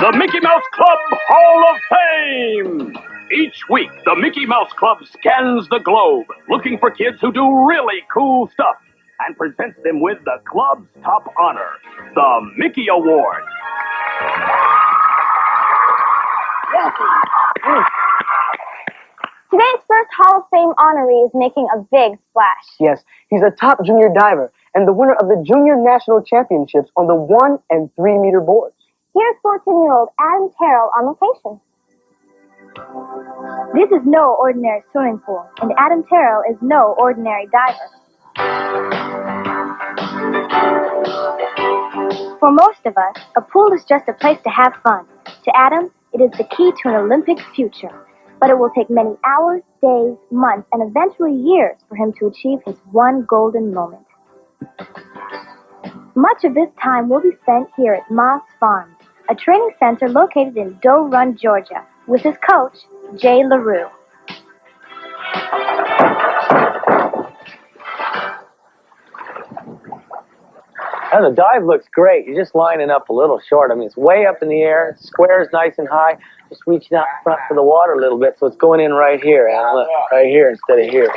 the Mickey Mouse Club Hall of Fame. Each week, the Mickey Mouse Club scans the globe, looking for kids who do really cool stuff, and presents them with the club's top honor, the Mickey Award. Today's first Hall of Fame honoree is making a big splash. Yes, he's a top junior diver and the winner of the Junior National Championships on the 1 and 3 meter boards. Here's 14-year-old Adam Terrell on location. This is no ordinary swimming pool, and Adam Terrell is no ordinary diver. For most of us, a pool is just a place to have fun. To Adam, it is the key to an Olympic future. But it will take many hours, days, months, and eventually years for him to achieve his one golden moment. Much of this time will be spent here at Moss Farms, a training center located in Doe Run, Georgia, with his coach, Jay LaRue. And the dive looks great. You're just lining up a little short. I mean, it's way up in the air. The square is nice and high. Just reaching out front for the water a little bit, so it's going in right here, Alan. Look, right here instead of here.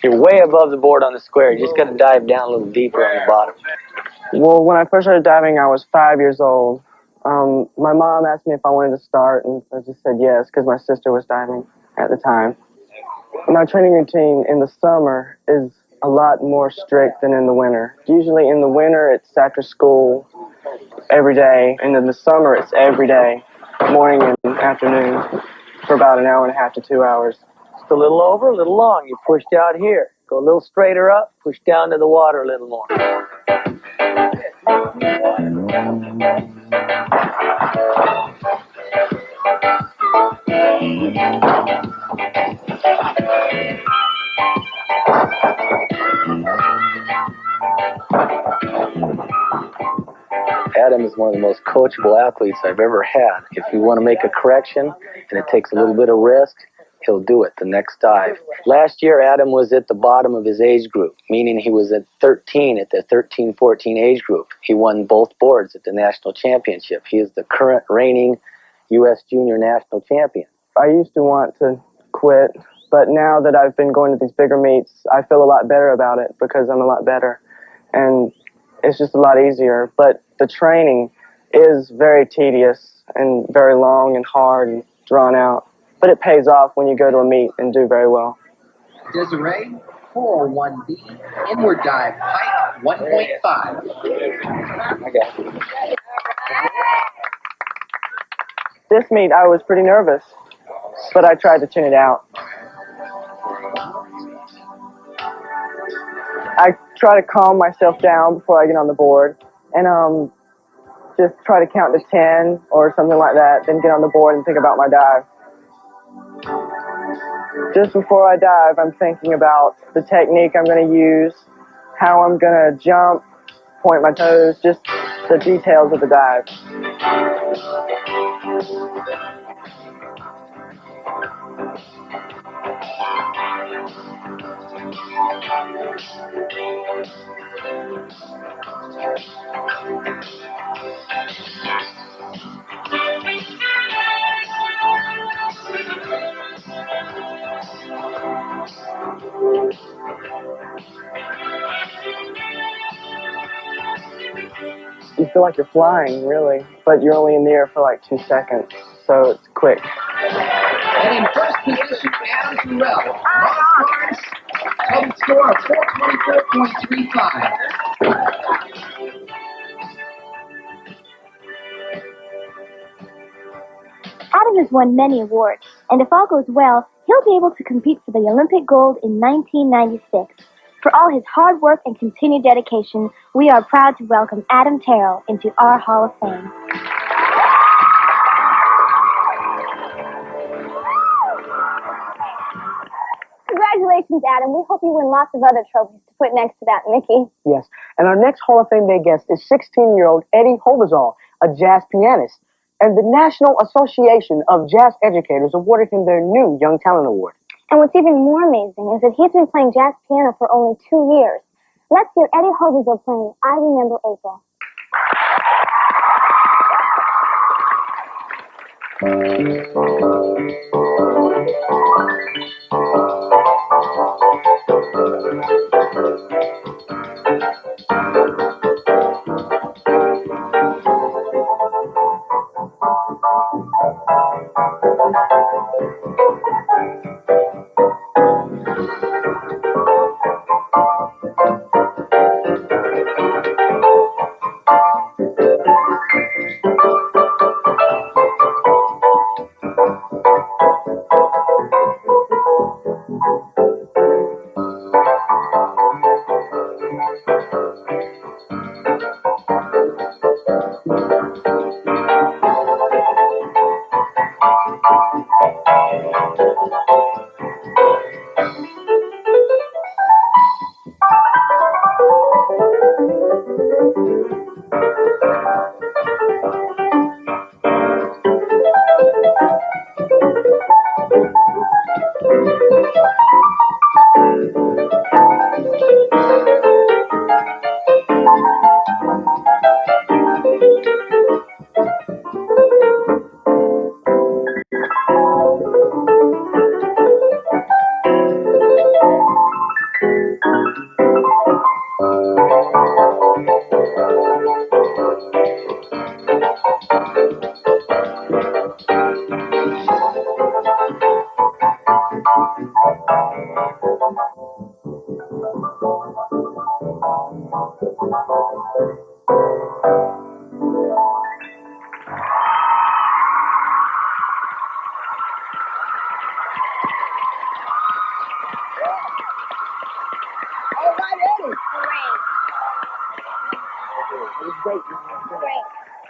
You're way above the board on the square. You just got to dive down a little deeper on the bottom. Well, when I first started diving, I was 5 years old. My mom asked me if I wanted to start, and I just said yes, because my sister was diving at the time. My training routine in the summer is a lot more strict than in the winter. Usually in the winter, it's after school every day, and in the summer, it's every day, morning and afternoon, for about an hour and a half to 2 hours. Just a little over, a little long. You pushed out here. Go a little straighter up, push down to the water a little more. Adam is one of the most coachable athletes I've ever had. If you want to make a correction and it takes a little bit of risk, he'll do it the next dive. Last year, Adam was at the bottom of his age group, meaning he was at 13 at the 13-14 age group. He won both boards at the national championship. He is the current reigning U.S. junior national champion. I used to want to quit, but now that I've been going to these bigger meets, I feel a lot better about it because I'm a lot better. And it's just a lot easier. But the training is very tedious and very long and hard and drawn out. But it pays off when you go to a meet and do very well. Desiree, 401B, inward dive, height 1.5. I got you. This meet, I was pretty nervous, but I tried to tune it out. I try to calm myself down before I get on the board and just try to count to 10 or something like that, then get on the board and think about my dive. Just before I dive, I'm thinking about the technique I'm going to use, how I'm going to jump, point my toes, just the details of the dive. You feel like you're flying, really, but you're only in the air for like 2 seconds, so it's quick. And in first position, Adam Terrell, Moss Farms, total score of 424.35. Adam has won many awards, and if all goes well, he'll be able to compete for the Olympic gold in 1996. For all his hard work and continued dedication, we are proud to welcome Adam Terrell into our Hall of Fame. Congratulations, Adam. We hope you win lots of other trophies to put next to that Mickey. Yes, and our next Hall of Fame Day guest is 16-year-old Eddie Holbazal, a jazz pianist, and the National Association of Jazz Educators awarded him their new Young Talent Award. And what's even more amazing is that he's been playing jazz piano for only 2 years. Let's hear Eddie Holbazal playing I Remember April. Great.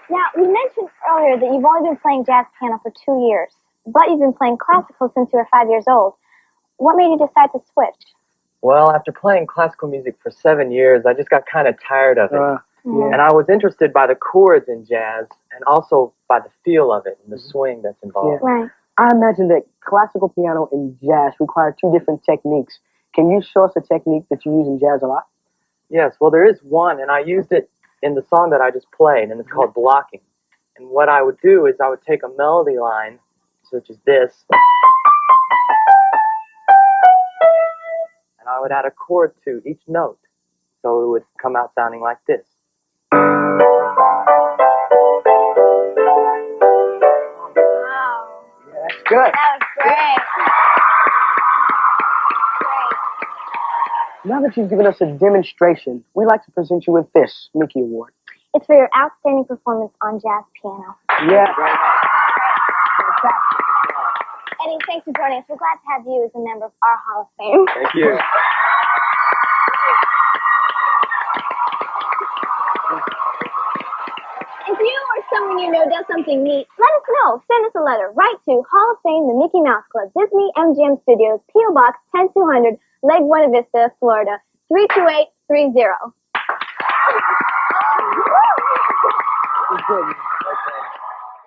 Now, you mentioned earlier that you've only been playing jazz piano for 2 years, but you've been playing classical since you were 5 years old. What made you decide to switch? Well, after playing classical music for 7 years, I just got kind of tired of it. And I was interested by the chords in jazz and also by the feel of it and the swing that's involved. Yeah. Right. I imagine that classical piano and jazz require two different techniques. Can you show us a technique that you use in jazz a lot? Yes, well, there is one, and I used it in the song that I just played, and it's called blocking. And what I would do is I would take a melody line, such as this, and I would add a chord to each note, so it would come out sounding like this. Wow. Yeah, that's good. That was great. Now that you've given us a demonstration, we'd like to present you with this Mickey Award. It's for your outstanding performance on jazz piano. Yeah. Eddie, thanks for joining us. We're glad to have you as a member of our Hall of Fame. Thank you. If you or someone you know does something neat, let us know. Send us a letter. Write to Hall of Fame, the Mickey Mouse Club, Disney MGM Studios, P.O. Box 10200, Lake Buena Vista, Florida, 32830. Good.